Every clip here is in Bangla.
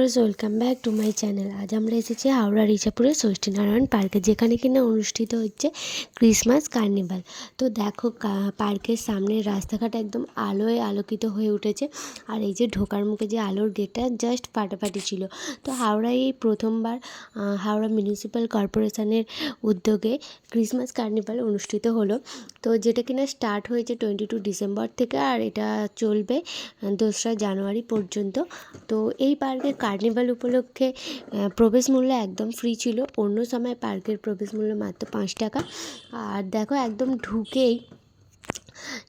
Viewers, welcome back to my channel. আজ আমরা এসেছি হাওড়ার ইছাপুরের ষষ্ঠীনারায়ণ পার্কে, যেখানে কিনা অনুষ্ঠিত হচ্ছে ক্রিসমাস কার্নিভাল। তো দেখো পার্কের সামনের রাস্তাঘাট একদম আলোয় আলোকিত হয়ে উঠেছে। আর এই যে ঢোকার মুখে যে আলোর গেটটা জাস্ট ফাটাফাটি ছিল। তো হাওড়ায় এই প্রথমবার হাওড়া মিউনিসিপ্যাল কর্পোরেশনের উদ্যোগে ক্রিসমাস কার্নিভাল অনুষ্ঠিত হলো। তো যেটা কিনা স্টার্ট হয়েছে 22 ডিসেম্বর থেকে, আর এটা চলবে 2রা জানুয়ারি পর্যন্ত। তো এই পার্কে কার্নিভাল উপলক্ষে প্রবেশ মূল্য একদম ফ্রি ছিল। অন্য সময় পার্কের প্রবেশ মূল্য মাত্র 5 টাকা। আর দেখো একদম ঢুকেই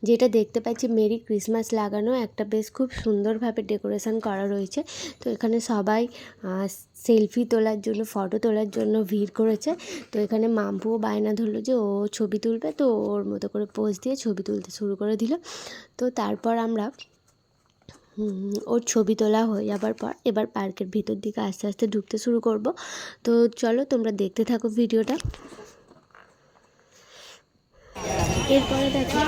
যেটা দেখতে পাচ্ছি মেরি ক্রিসমাস লাগানো একটা বেশ খুব সুন্দরভাবে ডেকোরেশন করা রয়েছে। তো এখানে সবাই সেলফি তোলার জন্য, ফটো তোলার জন্য ভিড় করেছে। তো এখানে মাম্পুও বায়না ধরলো যে ও ছবি তুলবে, তো ওর মতো করে পোজ দিয়ে ছবি তুলতে শুরু করে দিল। তো তারপর আমরা ওর ছবি তোলা হয়ে যাবার পর এবার পার্কের ভিতর দিকে আস্তে আস্তে ঢুকতে শুরু করব। তো চলো তোমরা দেখতে থাকো ভিডিওটা। এরপরে দেখো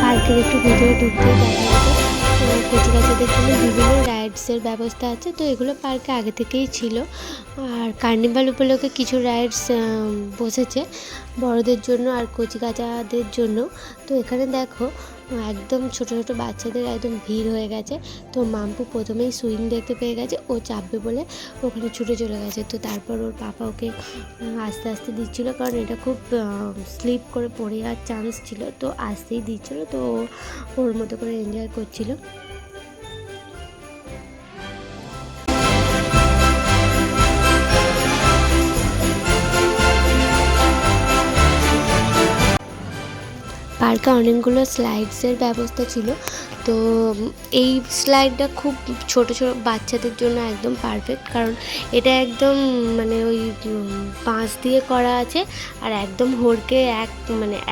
পার্কের একটু ভিতরে ঢুকতেই দেখা যাচ্ছে কচি কাচাদের জন্য বিভিন্ন রাইডসের ব্যবস্থা আছে। তো এগুলো পার্কে আগে থেকেই ছিল। আর কার্নিভাল উপলক্ষে কিছু রাইডস বসেছে বড়দের জন্য আর কচি কাচাদের জন্য। তো এখানে দেখো একদম ছোট ছোট বাচ্চাদের একদম ভিড় হয়ে গেছে। তো মাম্পু প্রথমেই সুইং দেখতে পেয়ে গেছে, ও চাপবে বলে ওখানে ছুটে চলে গেছে। তো তারপর ওর পাপা ওকে আস্তে আস্তে দিচ্ছিলো, কারণ এটা খুব স্লিপ করে পড়ে যাওয়ার চান্স ছিল। তো আস্তেই দিচ্ছিলো, তো ওর মতো করে এনজয় করছিল। পার্কে অনেকগুলো স্লাইডসের ব্যবস্থা ছিল। তো এই স্লাইডটা খুব ছোট ছোট বাচ্চাদের জন্য একদম পারফেক্ট, কারণ এটা একদম মানে ওই বাঁশ দিয়ে করা আছে। আর একদম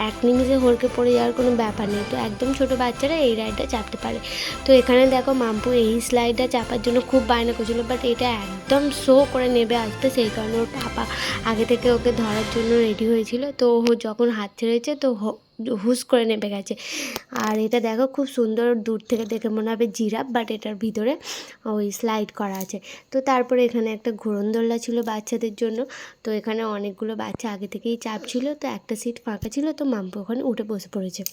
এক নিমিষে হড়কে পড়ে যাওয়ার কোনো ব্যাপার নেই। তো একদম ছোট বাচ্চারা এই রাইডটা চাপতে পারে। তো এখানে দেখো মাম্পু এই স্লাইডটা চাপার জন্য খুব বায়না করছিল, বাট এটা একদম শো করে নেবে আসতে, সেই কারণে ওর পাপা আগে থেকে ওকে ধরার জন্য রেডি হয়েছিল। তো ও যখন হাত ছেড়েছে তো হুস করে নেমে গেছে। আর এটা দেখো খুব সুন্দর, দূর থেকে দেখে মনে হবে জিরাফ, বাট এটার ভিতরে ওই স্লাইড করা আছে। তো তারপরে এখানে একটা ঘোড়নদোলনা ছিল বাচ্চাদের জন্য। তো এখানে অনেকগুলো বাচ্চা আগে থেকেই চাপছিল, তো একটা সিট ফাঁকা ছিল, তো মাম্পু ওখানে উঠে বসে পড়েছে।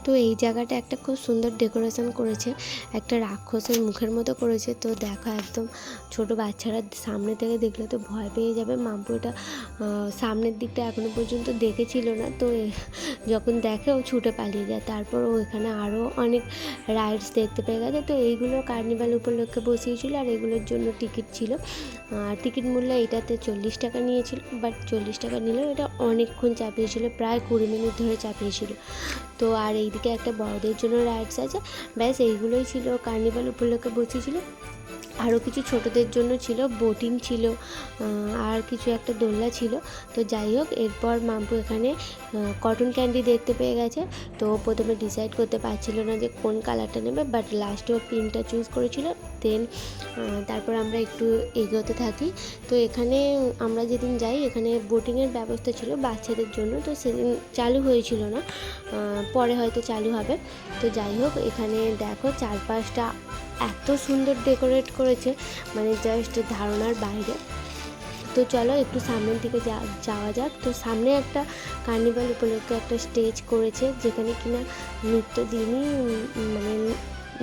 তো এই জায়গাটা একটা খুব সুন্দর ডেকোরেশন করেছে, একটা রাক্ষসের মুখের মতো করেছে। তো দেখো একদম ছোট বাচ্চারা সামনে থেকে দেখলে তো ভয় পেয়ে যাবে। মাম্পু এটা সামনের দিকটা এখনো পর্যন্ত দেখেছিল না, তো যখন দেখে ও ছুটে পালিয়ে যায়। তারপর ও এখানে আরও অনেক রাইডস দেখতে পেয়ে গেছে। তো এইগুলো কার্নিভাল উপলক্ষে বসিয়েছিল, আর এগুলোর জন্য টিকিট ছিল। টিকিট মূল্য এটাতে 40 টাকা নিয়েছিল, বাট 40 টাকা নিলেও এটা অনেকক্ষণ চাপিয়েছিল, প্রায় 20 মিনিট ধরে চাপিয়েছিল। তো আর এইদিকে একটা বড়দের জন্য রাইডস আছে। ব্যাস এইগুলোই ছিল কার্নিভাল উপলক্ষে বসেছিল। আরও কিছু ছোটদের জন্য ছিল, বোটিং ছিল, আর কিছু একটা দোলনা ছিল। তো যাই হোক, এরপর মাম্পু এখানে কটন ক্যান্ডি দেখতে পেয়ে গেছে। তো প্রথমে ডিসাইড করতে পারছিল না যে কোন কালারটা নেবে, বাট লাস্টে ও পিঙ্কটা চুজ করেছিল। দেন তারপর আমরা একটু এগোতে থাকি। তো এখানে আমরা যেদিন যাই এখানে বোটিংয়ের ব্যবস্থা ছিল বাচ্চাদের জন্য, তো সেদিন চালু হয়েছিল না, পরে হয়তো চালু হবে। তো যাই হোক, এখানে দেখো চারপাশটা এত সুন্দর ডেকোরেট করেছে, মানে জাস্ট ধারণার বাইরে। তো চলো একটু সামনের দিকে যাওয়া যাক। তো সামনে একটা কার্নিভাল উপলক্ষে একটা স্টেজ করেছে, যেখানে কিনা নিত্যদিনই মানে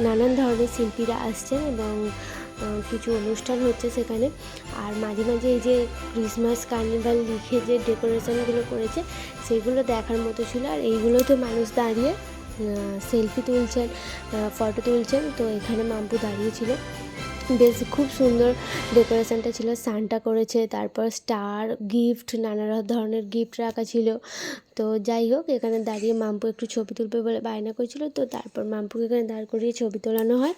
নানান ধরনের শিল্পীরা আসছেন এবং কিছু অনুষ্ঠান হচ্ছে সেখানে। আর মাঝে মাঝে এই যে ক্রিসমাস কার্নিভাল লিখে যে ডেকোরেশনগুলো করেছে সেগুলো দেখার মতো ছিল। আর এইগুলোতে মানুষ দাঁড়িয়ে সেলফি তুলছেন, ফটো তুলছেন। তো এখানে মাম্পু দাঁড়িয়েছিল। বেশ খুব সুন্দর ডেকোরেশনটা ছিল। সান্টা করেছে, তারপর স্টার, গিফট, নানা ধরনের গিফট রাখা ছিল। তো যাই হোক, এখানে দাঁড়িয়ে মাম্পু একটু ছবি তুলবে বলে বায়না করেছিল, তো তারপর মাম্পুকে এখানে দাঁড় করিয়ে ছবি তোলানো হয়।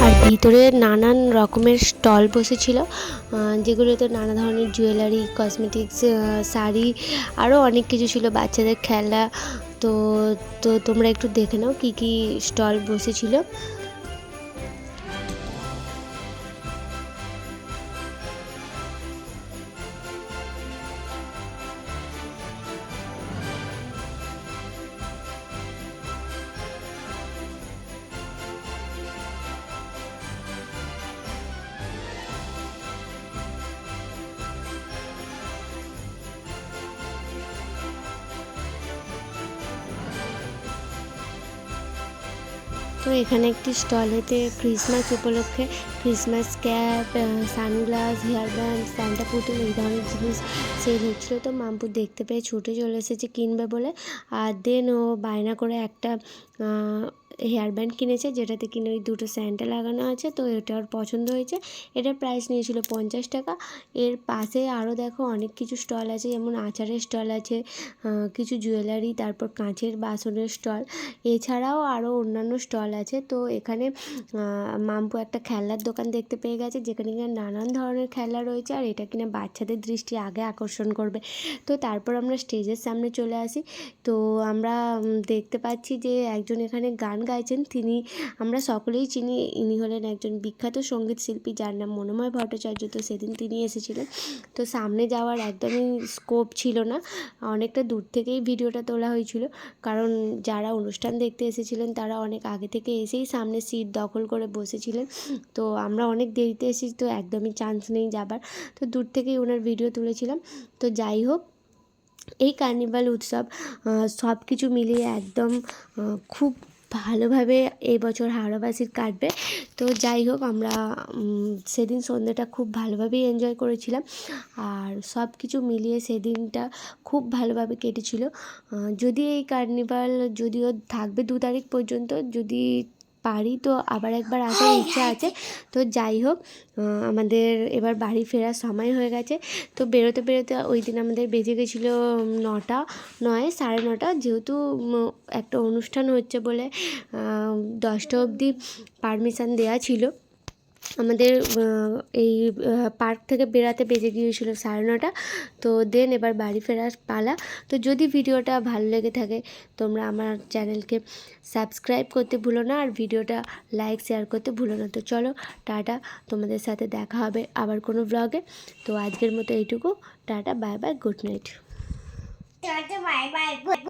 আর ভিতরে নানান রকমের স্টল বসেছিল, যেগুলোতে নানা ধরনের জুয়েলারি, কসমেটিক্স, শাড়ি, আরও অনেক কিছু ছিল, বাচ্চাদের খেলা। তো তো তোমরা একটু দেখে নাও কী কী স্টল বসেছিল। তো এখানে একটি স্টলেতে ক্রিসমাস উপলক্ষে Christmas cap, sunglass, hair band, Santa পুতুল, এই ধরনের জিনিস সেল হচ্ছিলো। তো মাম্পু দেখতে পেয়ে ছুটে চলে এসেছে কিনবে বলে। আর দেন ও বায়না করে একটা হেয়ার ব্যান্ড কিনেছে, যেটাতে কিনে ওই দুটো স্যান্টা লাগানো আছে। তো এটা ওর পছন্দ হয়েছে। এটার প্রাইস নিয়েছিল 50 টাকা। এর পাশে আরও দেখো অনেক কিছু স্টল আছে, যেমন আচারের স্টল আছে, কিছু জুয়েলারি, তারপর কাঁচের বাসনের স্টল, এছাড়াও আরও অন্যান্য স্টল আছে। তো এখানে মাম্পু একটা খেলনার দোকান দেখতে পেয়ে গেছে, যেখানে কিনা নানান ধরনের খেলনা রয়েছে, আর এটা কিনা বাচ্চাদের দৃষ্টি আগে আকর্ষণ করবে। তো তারপর আমরা স্টেজের সামনে চলে আসি। তো আমরা দেখতে পাচ্ছি যে একজন এখানে গান গাইছেন, আমরা সকলেই চিনি। ইনি হলেন একজন বিখ্যাত সঙ্গীত শিল্পী, যার নাম মনোময় ভট্টাচার্য। তো সেদিন তিনি এসেছিলেন। তো সামনে যাওয়ার একদমই স্কোপ ছিল না, অনেকটা দূর থেকেই ভিডিওটা তোলা হয়েছিল, কারণ যারা অনুষ্ঠান দেখতে এসেছিলেন তারা অনেক আগে থেকে এসেই সামনে সিট দখল করে বসেছিলেন। তো আমরা অনেক দেরিতে এসেছি, তো একদমই চান্স নেই যাবার। তো দূর থেকেই ওনার ভিডিও তুলেছিলাম। তো যাই হোক, এই কার্নিভাল উৎসব সব কিছু মিলিয়ে একদম খুব ভালোভাবে এই বছর হাওড়াবাসীর কাটবে। তো যাই হোক, আমরা সেদিন সন্ধ্যেটা খুব ভালোভাবেই এনজয় করেছিলাম, আর সব কিছু মিলিয়ে সেদিনটা খুব ভালোভাবে কেটেছিল। যদি এই কার্নিভাল যদিও থাকবে 2 তারিখ পর্যন্ত, যদি পারি তো আবার একবার আসার ইচ্ছা আছে। তো যাই হোক, আমাদের এবার বাড়ি ফেরার সময় হয়ে গেছে। তো বেরোতে বেরোতে ওই দিন আমাদের বেজে গেছিলো 9টা, নয় 9:30, যেহেতু একটা অনুষ্ঠান হচ্ছে বলে 10টা অবধি পারমিশন দেওয়া ছিল। আমাদের এই পার্ক থেকে বেরাতে বেজে গিয়েছিলো 9:30। তো দেন এবার বাড়ি ফেরার পালা। তো যদি ভিডিওটা ভালো লেগে থাকে, তোমরা আমার চ্যানেলকে সাবস্ক্রাইব করতে ভুলো না, আর ভিডিওটা লাইক শেয়ার করতে ভুলো না। তো চলো, টাটা, তোমাদের সাথে দেখা হবে আবার কোনো ব্লগে। তো আজকের মতো এইটুকু, tata, bye bye, good night. Bye bye.